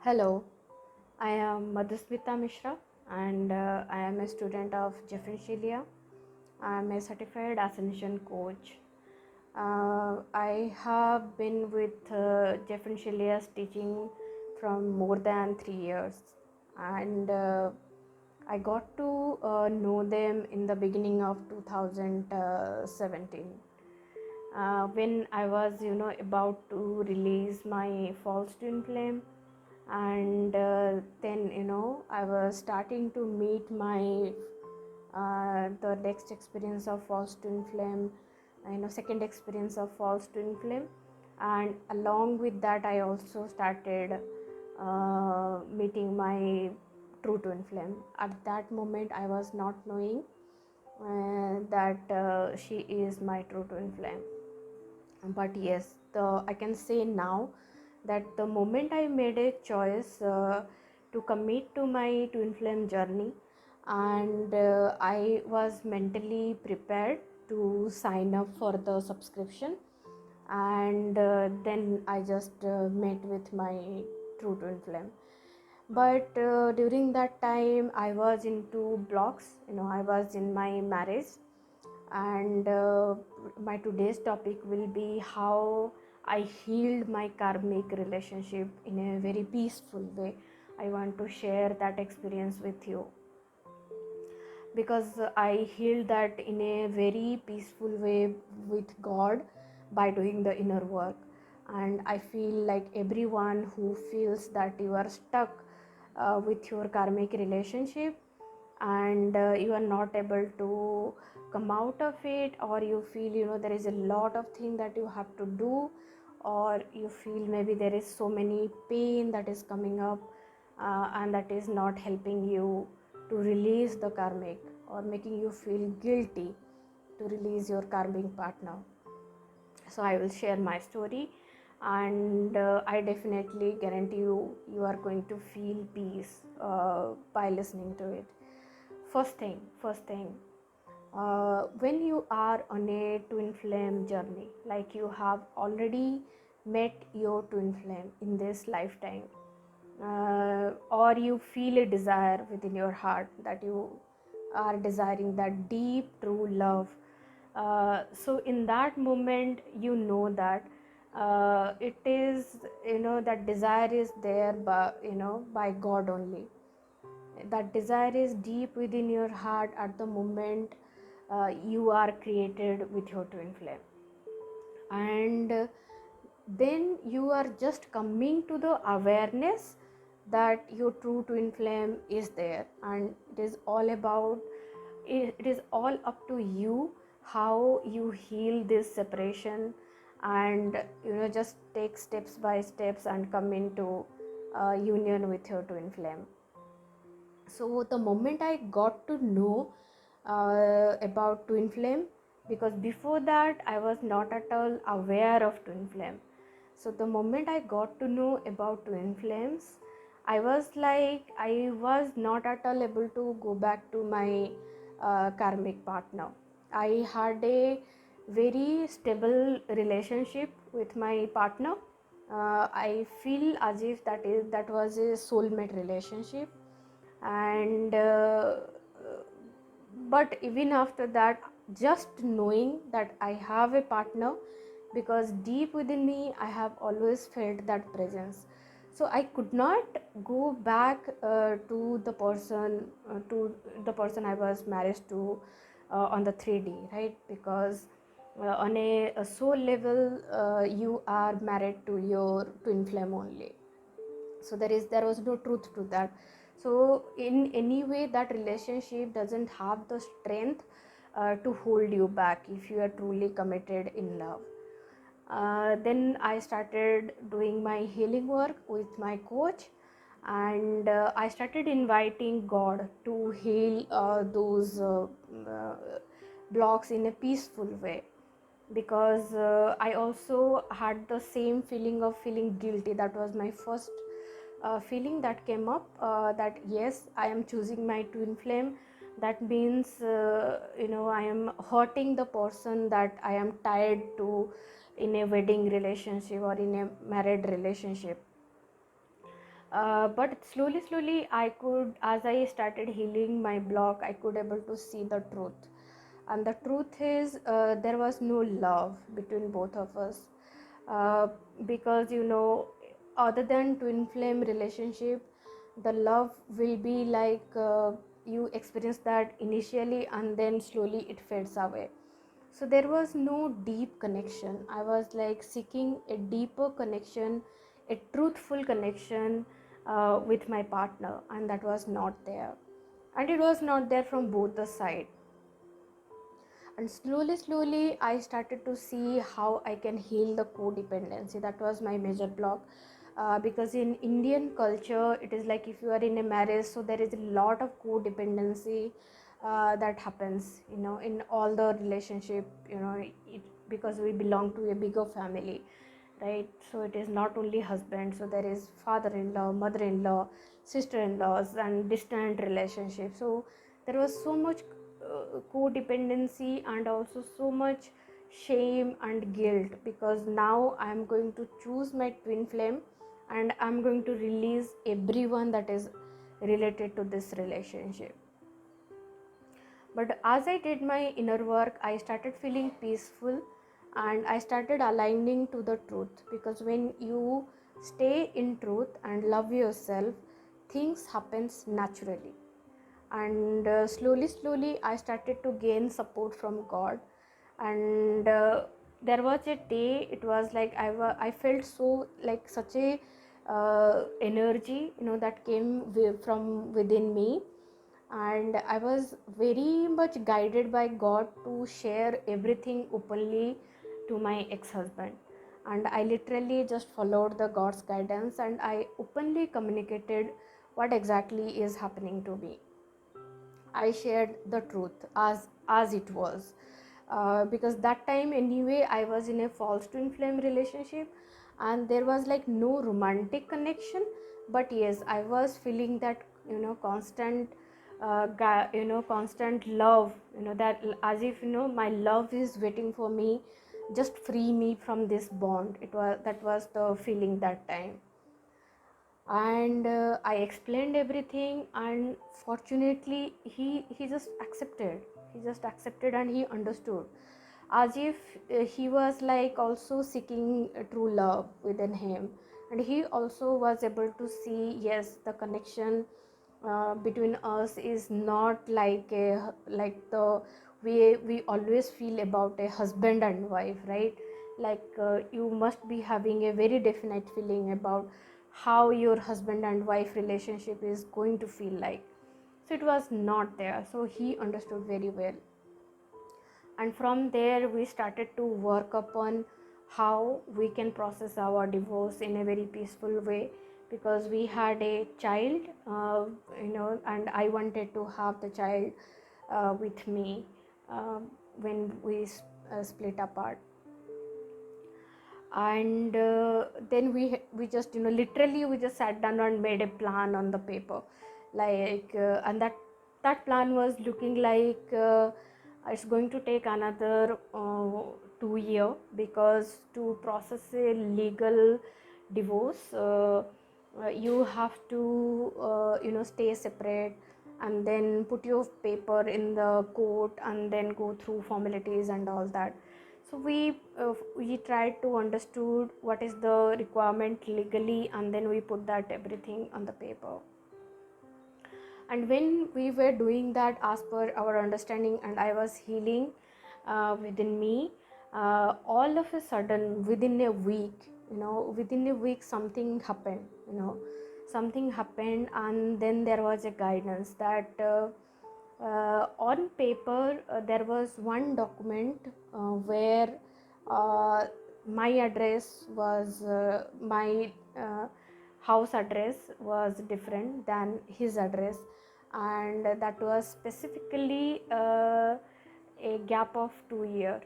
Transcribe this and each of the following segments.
Hello, I am Madhusmita Mishra and I am a student of Jeffrey Shilia. I am a certified ascension coach. I have been with Jeffrey Shilia's teaching from more than 3 years, and I got to know them in the beginning of 2017 when I was, about to release my false twin flame, and then I was starting to meet my the next experience of false twin flame, second experience of false twin flame, and along with that I also started meeting my true twin flame. At that moment I was not knowing that she is my true twin flame, but yes, I can say now that the moment I made a choice to commit to my twin flame journey, and I was mentally prepared to sign up for the subscription, and then I just met with my true twin flame. But during that time I was into blocks. I was in my marriage, and my today's topic will be how I healed my karmic relationship in a very peaceful way. I want to share that experience with you because I healed that in a very peaceful way with God by doing the inner work. And I feel like everyone who feels that you are stuck with your karmic relationship, and you are not able to come out of it, or you feel there is a lot of thing that you have to do, or you feel maybe there is so many pain that is coming up, and that is not helping you to release the karmic, or making you feel guilty to release your karmic partner. So I will share my story, and I definitely guarantee you are going to feel peace by listening to it. First thing, when you are on a twin flame journey, like you have already met your twin flame in this lifetime, or you feel a desire within your heart that you are desiring that deep true love, so in that moment that it is, that desire is there by God only. That desire is deep within your heart at the moment you are created with your twin flame, and then you are just coming to the awareness that your true twin flame is there, and it is all up to you how you heal this separation, and just take steps by steps and come into union with your twin flame. So the moment I got to know about twin flame, because before that I was not at all aware of twin flame. So the moment I got to know about twin flames, I was not at all able to go back to my karmic partner. I had a very stable relationship with my partner. I feel as if that was a soulmate relationship, and but even after that, just knowing that I have a partner, because deep within me I have always felt that presence, so I could not go back to the person I was married to on the 3D, right? Because on a soul level, you are married to your twin flame only, so there was no truth to that. So in any way that relationship doesn't have the strength to hold you back if you are truly committed in love. Then I started doing my healing work with my coach, and I started inviting God to heal those uh, blocks in a peaceful way, because I also had the same feeling of feeling guilty. That was my first feeling that came up, that yes, I am choosing my twin flame. That means I am hurting the person that I am tied to in a wedding relationship or in a married relationship. But slowly I could, as I started healing my block, I could able to see the truth. And the truth is, there was no love between both of us. uh, because other than twin flame relationship, the love will be like, you experience that initially and then slowly it fades away. So there was no deep connection. I was like seeking a deeper connection, a truthful connection with my partner, and that was not there. And it was not there from both the side. And slowly I started to see how I can heal the codependency. That was my major block. Because in Indian culture, it is like if you are in a marriage, so there is a lot of codependency that happens, in all the relationship, because we belong to a bigger family, right? So it is not only husband, so there is father-in-law, mother-in-law, sister-in-laws, and distant relationship. So there was so much codependency, and also so much shame and guilt, because now I am going to choose my twin flame, and I'm going to release everyone that is related to this relationship. But as I did my inner work, I started feeling peaceful, and I started aligning to the truth. Because when you stay in truth and love yourself, things happens naturally. And slowly I started to gain support from God. And there was a day, it was like I felt so like such a energy, that came from within me. And I was very much guided by God to share everything openly to my ex-husband. And I literally just followed the God's guidance, and I openly communicated what exactly is happening to me. I shared the truth as it was. Because that time anyway I was in a false twin flame relationship, and there was like no romantic connection. But yes, I was feeling that, constant, constant love, that as if, my love is waiting for me, just free me from this bond. That was the feeling that time. And I explained everything, and fortunately he just accepted. He just accepted and he understood, as if he was like also seeking true love within him. And he also was able to see, yes, the connection between us is not like the way we always feel about a husband and wife, right? Like you must be having a very definite feeling about how your husband and wife relationship is going to feel like. So it was not there, so he understood very well. And from there we started to work upon how we can process our divorce in a very peaceful way. Because we had a child, and I wanted to have the child with me when we split apart. And then we just, literally we just sat down and made a plan on the paper, like and that plan was looking like, it's going to take another 2 year, because to process a legal divorce, you have to stay separate, and then put your paper in the court, and then go through formalities and all that. So we tried to understood what is the requirement legally, and then we put that everything on the paper. And when we were doing that as per our understanding, and I was healing within me, all of a sudden within a week, something happened. Something happened, and then there was a guidance that, on paper, there was one document where uh, my address was, my house address was different than his address. And that was specifically a gap of 2 years.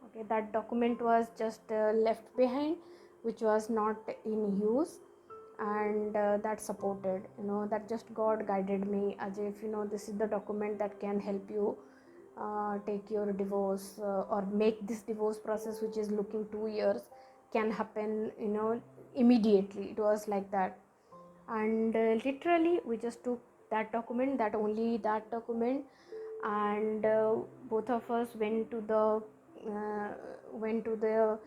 Okay, that document was just left behind, which was not in use. And that supported, that just God guided me, as if, this is the document that can help you take your divorce, or make this divorce process, which is looking 2 years, can happen, immediately. It was like that. And literally we just took that document, that only that document, and both of us went to the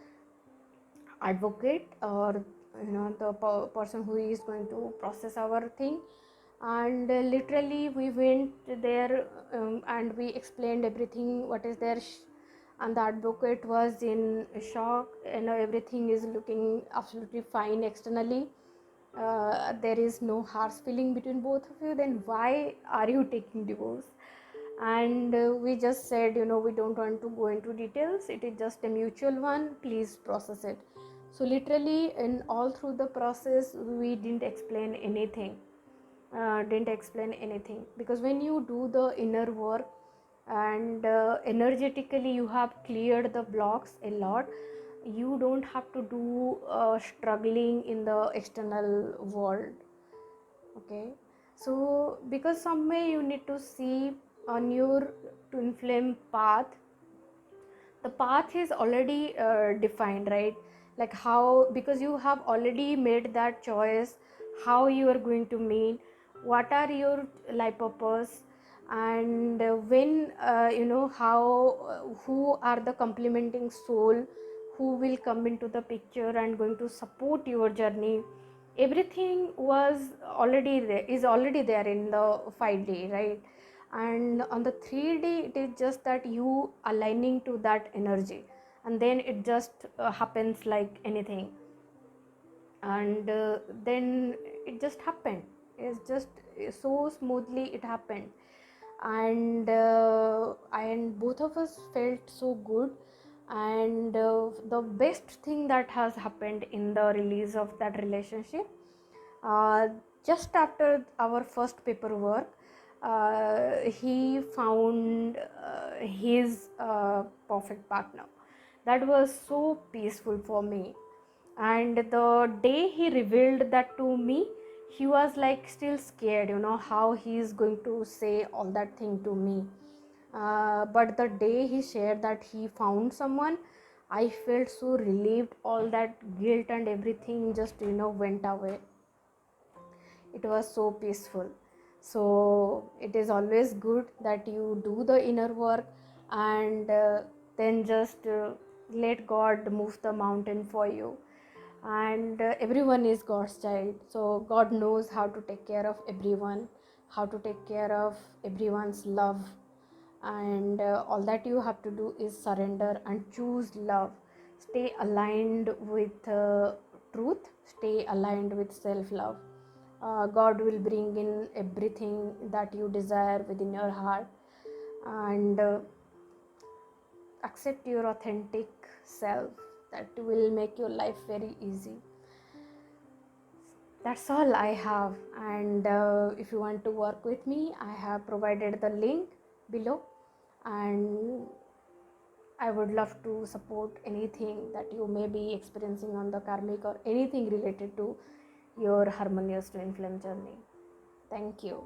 advocate, or the person who is going to process our thing. And literally we went there, and we explained everything what is there, and the advocate was in shock. Everything is looking absolutely fine externally. There is no harsh feeling between both of you, then why are you taking divorce? And we just said, we don't want to go into details, it is just a mutual one, please process it. So literally in all through the process we didn't explain anything, because when you do the inner work and energetically you have cleared the blocks a lot, you don't have to do struggling in the external world. Okay, so because some way you need to see on your twin flame path, the path is already defined, right? Like how, because you have already made that choice, how you are going to meet, what are your life purpose, and when how who are the complementing soul who will come into the picture and going to support your journey. Everything is already there in the 5D, right? And on the 3D it is just that you aligning to that energy, and then it just happens like anything. And then it just happened, it's just so smoothly it happened. And both of us felt so good. And the best thing that has happened in the release of that relationship, uh, just after our first paperwork, he found his perfect partner. That was so peaceful for me. And the day he revealed that to me, he was like still scared, how he is going to say all that thing to me. But the day he shared that he found someone, I felt so relieved. All that guilt and everything just went away. It was so peaceful. So it is always good that you do the inner work, and then just let God move the mountain for you. And everyone is God's child, so God knows how to take care of everyone, how to take care of everyone's love. And all that you have to do is surrender and choose love. Stay aligned with truth, stay aligned with self love. God will bring in everything that you desire within your heart. And accept your authentic self. That will make your life very easy. That's all I have. And if you want to work with me, I have provided the link below. And I would love to support anything that you may be experiencing on the karmic, or anything related to your harmonious twin flame journey. Thank you.